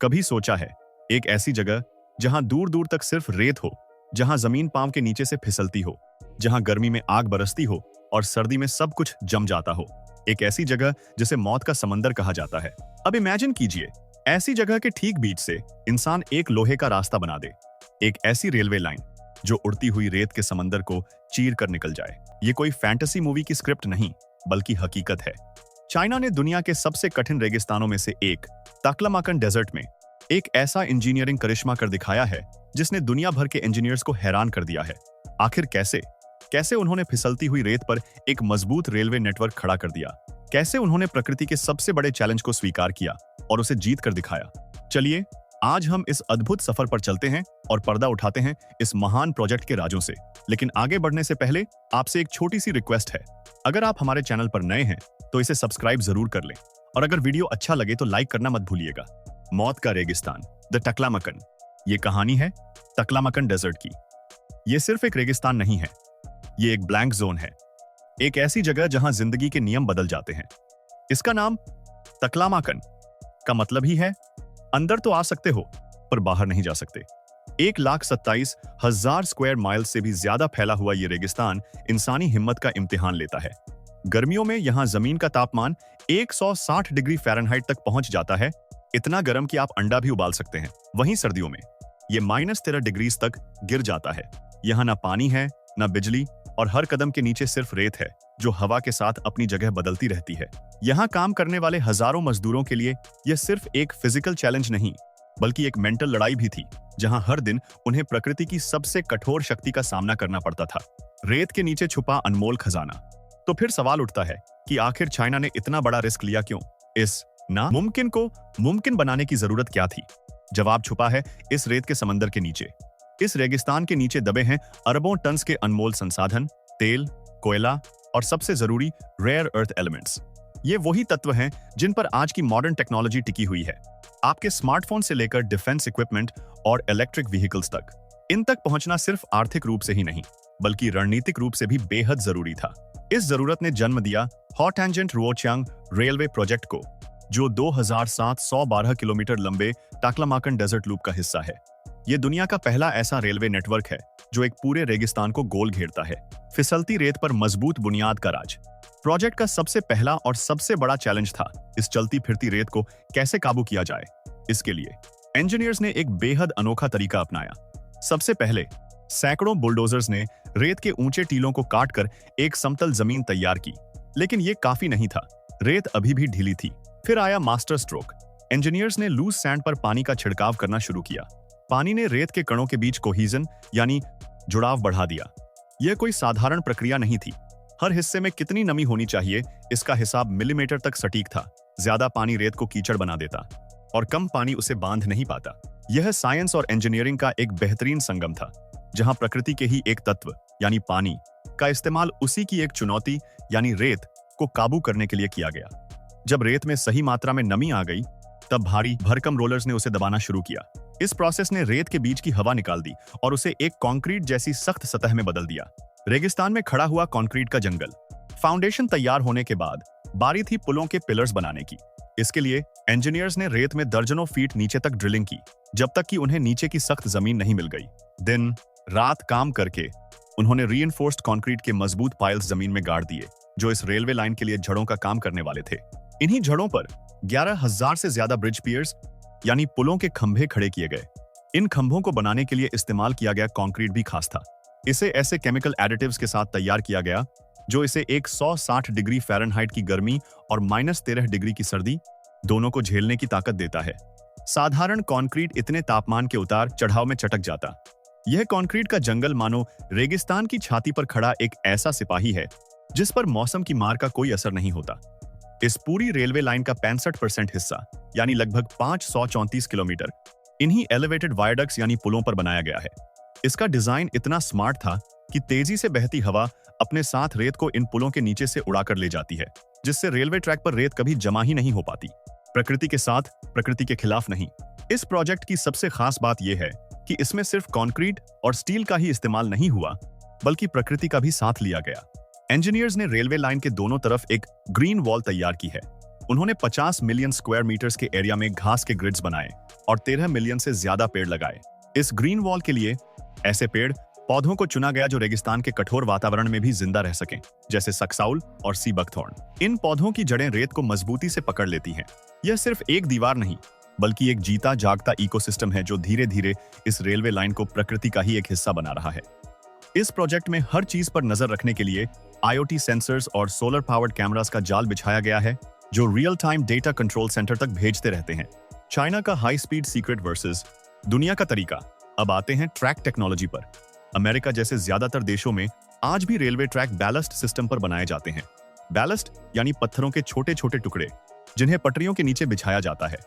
कभी सोचा है एक ऐसी जगह जहां दूर दूर तक सिर्फ रेत हो, जहां जमीन पांव के नीचे से फिसलती हो, जहां गर्मी में आग बरसती हो और सर्दी में सब कुछ जम जाता हो। एक ऐसी जगह जिसे मौत का समंदर कहा जाता है। अब इमेजिन कीजिए, ऐसी जगह के ठीक बीच से इंसान एक लोहे का रास्ता बना दे, एक ऐसी रेलवे लाइन जो उड़ती हुई रेत के समंदर को चीर कर निकल जाए। ये कोई फैंटेसी मूवी की स्क्रिप्ट नहीं, बल्कि हकीकत है। चाइना ने दुनिया के सबसे कठिन रेगिस्तानों में से एक ताक्लामाकन डेजर्ट में एक ऐसा इंजीनियरिंग करिश्मा कर दिखाया है जिसने दुनिया भर के इंजीनियर्स को हैरान कर दिया है। आखिर कैसे उन्होंने फिसलती हुई रेत पर एक मजबूत रेलवे नेटवर्क खड़ा कर दिया? कैसे उन्होंने प्रकृति के सबसे बड़े चैलेंज को स्वीकार किया और उसे जीत कर दिखाया? चलिए आज हम इस अद्भुत सफर पर चलते हैं और पर्दा उठाते हैं इस महान प्रोजेक्ट के राजों से। लेकिन आगे बढ़ने से पहले आपसे एक छोटी सी रिक्वेस्ट है। अगर आप हमारे चैनल पर नए हैं तो इसे सब्सक्राइब जरूर कर लें, और अगर वीडियो अच्छा लगे तो लाइक करना मत भूलिएगा। मौत का रेगिस्तान, द टकलामकन। ये कहानी है टकलामकन डेजर्ट की। ये सिर्फ एक रेगिस्तान नहीं है, ये एक ब्लैंक जोन है, एक ऐसी जगह जहां जिंदगी के नियम बदल जाते हैं। इसका नाम टकलामकन का मतलब ही है अंदर तो आ सकते हो पर बाहर नहीं जा सकते। 1,27,000 स्क्वायर माइल से भी ज्यादा फैला हुआ ये रेगिस्तान इंसानी हिम्मत का इम्तिहान लेता है। गर्मियों में यहां जमीन का तापमान 160 डिग्री फ़ारेनहाइट तक पहुंच जाता है, इतना गर्म कि आप अंडा भी उबाल सकते हैं। वहीं सर्दियों में ये -13 डिग्री तक गिर जाता है। यहाँ ना पानी है, ना बिजली, और हर कदम के नीचे सिर्फ रेत है जो हवा के साथ अपनी जगह बदलती रहती है। यहाँ काम करने वाले हजारों मजदूरों के लिए यह सिर्फ एक फिजिकल चैलेंज नहीं, बल्कि एक मेंटल लड़ाई भी थी, जहां हर दिन उन्हें प्रकृति की सबसे कठोर शक्ति का सामना करना पड़ता था। रेत के नीचे छुपा अनमोल खजाना। तो फिर सवाल उठता है कि आखिर चाइना ने इतना बड़ा रिस्क लिया क्यों? इस नामुमकिन को मुमकिन बनाने की जरूरत क्या थी? जवाब छुपा है इस रेत के समंदर के नीचे। इस रेगिस्तान के नीचे दबे हैं अरबों टन्स के अनमोल संसाधन, तेल, कोयला और सबसे जरूरी रेयर अर्थ एलिमेंट्स। ये वही तत्व हैं जिन पर आज की मॉडर्न टेक्नोलॉजी टिकी हुई है। आपके स्मार्टफोन से लेकर डिफेंस इक्विपमेंट और इलेक्ट्रिक व्हीकल्स तक, इन तक पहुंचना सिर्फ आर्थिक रूप से ही नहीं, बल्कि रणनीतिक रूप से भी बेहद जरूरी था। इस जरूरत ने जन्म दिया हॉटैंजेंट रुओचांग रेलवे प्रोजेक्ट को, जो 2,712 किलोमीटर लंबे टकलामकन डेजर्ट लूप का हिस्सा है। ये दुनिया का पहला ऐसा रेलवे नेटवर्क है जो एक पूरे रेगिस्तान को गोल घेरता है। फिसलती रेत पर मजबूत बुनियाद का राज। प्रोजेक्ट का सबसे पहला और सबसे बड़ा चैलेंज था इस चलती फिरती रेत को कैसे काबू किया जाए। इसके लिए इंजीनियर्स ने एक बेहद अनोखा तरीका अपनाया। सबसे पहले सैकड़ों बुलडोजर्स ने रेत के ऊंचे टीलों को काटकर एक समतल जमीन तैयार की, लेकिन ये काफी नहीं था। रेत अभी भी ढीली थी। फिर आया मास्टर स्ट्रोक। इंजीनियर्स ने लूज सैंड पर पानी का छिड़काव करना शुरू किया। पानी ने रेत के कणों के बीच कोहीजन यानी जुड़ाव बढ़ा दिया। यह कोई साधारण प्रक्रिया नहीं थी। हर हिस्से में कितनी नमी होनी चाहिए, इसका हिसाब मिलीमीटर तक सटीक था। ज्यादा पानी रेत को कीचड़ बना देता और कम पानी उसे बांध नहीं पाता। यह साइंस और इंजीनियरिंग का एक बेहतरीन संगम था, जहां प्रकृति के ही एक तत्व यानी पानी का इस्तेमाल उसी की एक चुनौती यानी रेत को काबू करने के लिए किया गया। जब रेत में सही मात्रा में नमी आ गई, तब भारी भरकम रोलर्स ने उसे दबाना शुरू किया। इस प्रोसेस ने रेत के बीच की हवा निकाल दी और उसे एक कंक्रीट जैसी सख्त सतह में बदल दिया। रेगिस्तान में खड़ा हुआ कंक्रीट का जंगल। फाउंडेशन तैयार होने के बाद बारी थी पुलों के पिलर्स बनाने की। इसके लिए इंजीनियर्स ने रेत में दर्जनों फीट नीचे तक ड्रिलिंग की, जब तक कि उन्हें नीचे की सख्त जमीन नहीं मिल गई। दिन रात काम करके उन्होंने रीइंफोर्स्ड कंक्रीट के मजबूत पाइल्स जमीन में गाड़ दिए, जो इस रेलवे लाइन के लिए जड़ों का काम करने वाले थे। इन्हीं जड़ों पर 11,000 से ज्यादा ब्रिज पियर्स यानी पुलों के खंभे खड़े किए गए। इन खंभों को बनाने के लिए इस्तेमाल किया गया कंक्रीट भी खास था। इसे ऐसे केमिकल एडिटिव्स के साथ तैयार किया गया जो इसे 160 डिग्री फ़ारेनहाइट की गर्मी और -13 डिग्री की सर्दी दोनों को झेलने की ताकत देता है। साधारण कंक्रीट इतने तापमान के उतार चढ़ाव में चटक जाता। यह कंक्रीट का जंगल मानो रेगिस्तान की छाती पर खड़ा एक ऐसा सिपाही है जिस पर मौसम की मार का कोई असर नहीं होता। इस पूरी रेलवे लाइन का 65% हिस्सा यानी लगभग 534 किलोमीटर इन्हीं एलिवेटेड वायडक्ट्स यानी पुलों पर बनाया गया है। इसका डिजाइन इतना स्मार्ट था कि तेजी से बहती हवा अपने साथ रेत को इन पुलों के नीचे से उड़ाकर ले जाती है, जिससे रेलवे ट्रैक पर रेत कभी जमा ही नहीं हो पाती। प्रकृति के साथ, प्रकृति के खिलाफ नहीं। इस प्रोजेक्ट की सबसे खास बात यह है कि इसमें सिर्फ कंक्रीट और स्टील का ही इस्तेमाल नहीं हुआ, बल्कि प्रकृति का भी साथ लिया गया। इंजीनियर्स ने रेलवे लाइन के दोनों तरफ एक ग्रीन वॉल तैयार की है। उन्होंने 50 मिलियन स्क्वायर मीटर्स के एरिया में घास के ग्रिड्स बनाए, और 13 मिलियन से ज्यादा पेड़ लगाए। इस ग्रीन वॉल के लिए ऐसे पेड़ पौधों को चुना गया जो रेगिस्तान के कठोर वातावरण में भी जिंदा रह सकें, जैसे सक्साउल और सी बकथॉर्न। इन पौधों की जड़ें रेत को मजबूती से पकड़ लेती हैं। यह सिर्फ एक दीवार नहीं, बल्कि एक जीता जागता इकोसिस्टम है जो धीरे धीरे इस रेलवे लाइन को प्रकृति का ही एक हिस्सा बना रहा है। इस प्रोजेक्ट में हर चीज पर नजर रखने के लिए IoT सेंसर्स और सोलर पावर्ड कैमरास का जाल बिछाया गया है, जो real time data control centre तक भेजते रहते हैं। चाइना का हाई स्पीड सीक्रेट वर्सेस दुनिया का तरीका। अब आते हैं ट्रैक टेक्नोलॉजी पर। अमेरिका जैसे ज्यादातर देशों में आज भी रेलवे ट्रैक बैलस्ट सिस्टम पर बनाए जाते हैं। बैलस्ट यानी पत्थरों के छोटे छोटे टुकड़े जिन्हें पटरियों के नीचे बिछाया जाता है।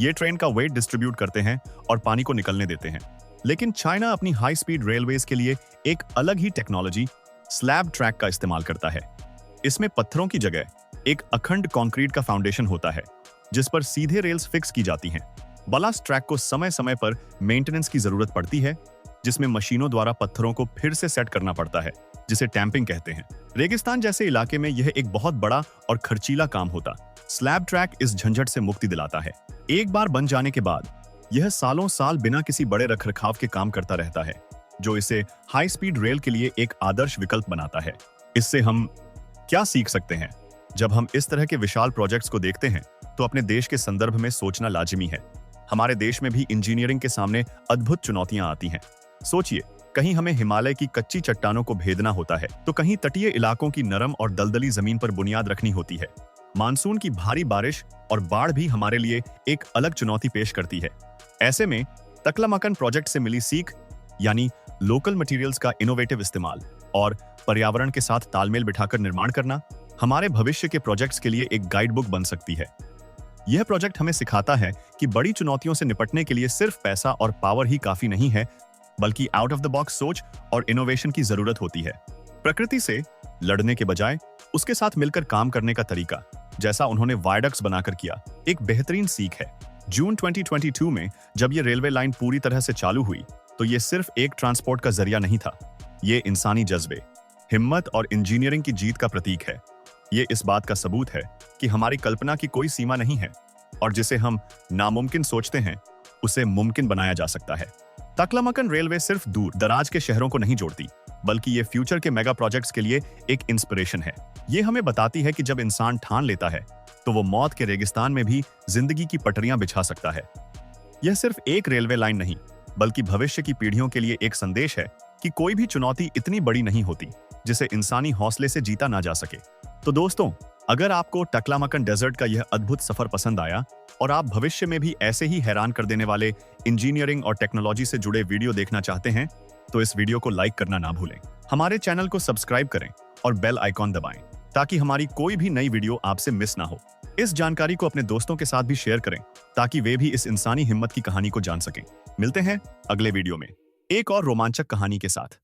ये ट्रेन का वेट डिस्ट्रीब्यूट करते हैं और पानी को निकलने देते हैं। लेकिन चाइना अपनी हाई स्पीड रेलवेज के लिए एक अलग ही टेक्नोलॉजी स्लैब ट्रैक का इस्तेमाल करता है। इसमें पत्थरों की जगह एक अखंड कंक्रीट का फाउंडेशन होता है, जिस पर सीधे रेल्स फिक्स की जाती हैं। बलास्ट ट्रैक को समय समय पर मेंटेनेंस की जरूरत पड़ती है, जिसमें मशीनों द्वारा पत्थरों को फिर से सेट करना पड़ता है, जिसे टैंपिंग कहते हैं। रेगिस्तान जैसे इलाके में यह एक बहुत बड़ा और खर्चीला काम होता। स्लैब ट्रैक इस झंझट से मुक्ति दिलाता है। एक बार बन जाने के बाद यह सालों साल बिना किसी बड़े रखरखाव के काम करता रहता है, जो इसे हाई स्पीड रेल के लिए एक आदर्श विकल्प बनाता है। इससे हम क्या सीख सकते हैं? जब हम इस तरह के विशाल प्रोजेक्ट्स को देखते हैं तो अपने देश के संदर्भ में सोचना लाजिमी है। हमारे देश में भी इंजीनियरिंग के सामने अद्भुत चुनौतियां आती हैं। सोचिए, कहीं हमें हिमालय की कच्ची चट्टानों को भेदना होता है, तो कहीं तटीय इलाकों की नरम और दलदली जमीन पर बुनियाद रखनी होती है। मानसून की भारी बारिश और बाढ़ भी हमारे लिए एक अलग चुनौती पेश करती है। ऐसे में तकलामकन प्रोजेक्ट से मिली सीख, यानी लोकल मटेरियल्स का इनोवेटिव इस्तेमाल और पर्यावरण के साथ तालमेल बिठाकर निर्माण करना, हमारे भविष्य के प्रोजेक्ट्स के लिए एक गाइड बुक बन सकती है। यह प्रोजेक्ट हमें सिखाता है कि बड़ी चुनौतियों से निपटने के लिए सिर्फ पैसा और पावर ही काफी नहीं है, बल्कि आउट ऑफ द बॉक्स सोच और इनोवेशन की जरूरत होती है। प्रकृति से लड़ने के बजाय उसके साथ मिलकर काम करने का तरीका, जैसा उन्होंने वायडक्ट्स बनाकर किया, एक बेहतरीन सीख है। जून 2022 में जब ये रेलवे लाइन पूरी तरह से चालू हुई, तो ये सिर्फ एक ट्रांसपोर्ट का जरिया नहीं था। ये इंसानी जज्बे, हिम्मत और इंजीनियरिंग की जीत का प्रतीक है। ये इस बात का सबूत है कि हमारी कल्पना की कोई सीमा नहीं है, और जिसे हम नामुमकिन सोचते हैं, उसे मुमकिन बनाया जा सकता है। तकलामकन रेलवे सिर्फ दूर दराज के शहरों को नहीं जोड़ती, बल्कि ये फ्यूचर के मेगा प्रोजेक्ट्स के लिए एक इंस्पिरेशन है। ये हमें बताती है कि जब इंसान ठान लेता है, तो वो मौत के रेगिस्तान में भी जिंदगी की पटरियां बिछा सकता है। यह सिर्फ एक रेलवे लाइन नहीं, बल्कि भविष्य की पीढ़ियों के लिए एक संदेश है कि कोई भी चुनौती इतनी बड़ी नहीं होती जिसे इंसानी हौसले से जीता ना जा सके। तो दोस्तों, अगर आपको तकलामकन डेजर्ट का यह अद्भुत सफर पसंद आया और आप भविष्य में भी ऐसे ही हैरान कर देने वाले इंजीनियरिंग और टेक्नोलॉजी से जुड़े वीडियो देखना चाहते हैं, तो इस वीडियो को लाइक करना ना भूलें। हमारे चैनल को सब्सक्राइब करें और बेल आइकॉन दबाएं, ताकि हमारी कोई भी नई वीडियो आपसे मिस ना हो। इस जानकारी को अपने दोस्तों के साथ भी शेयर करें, ताकि वे भी इस इंसानी हिम्मत की कहानी को जान सकें। मिलते हैं अगले वीडियो में एक और रोमांचक कहानी के साथ।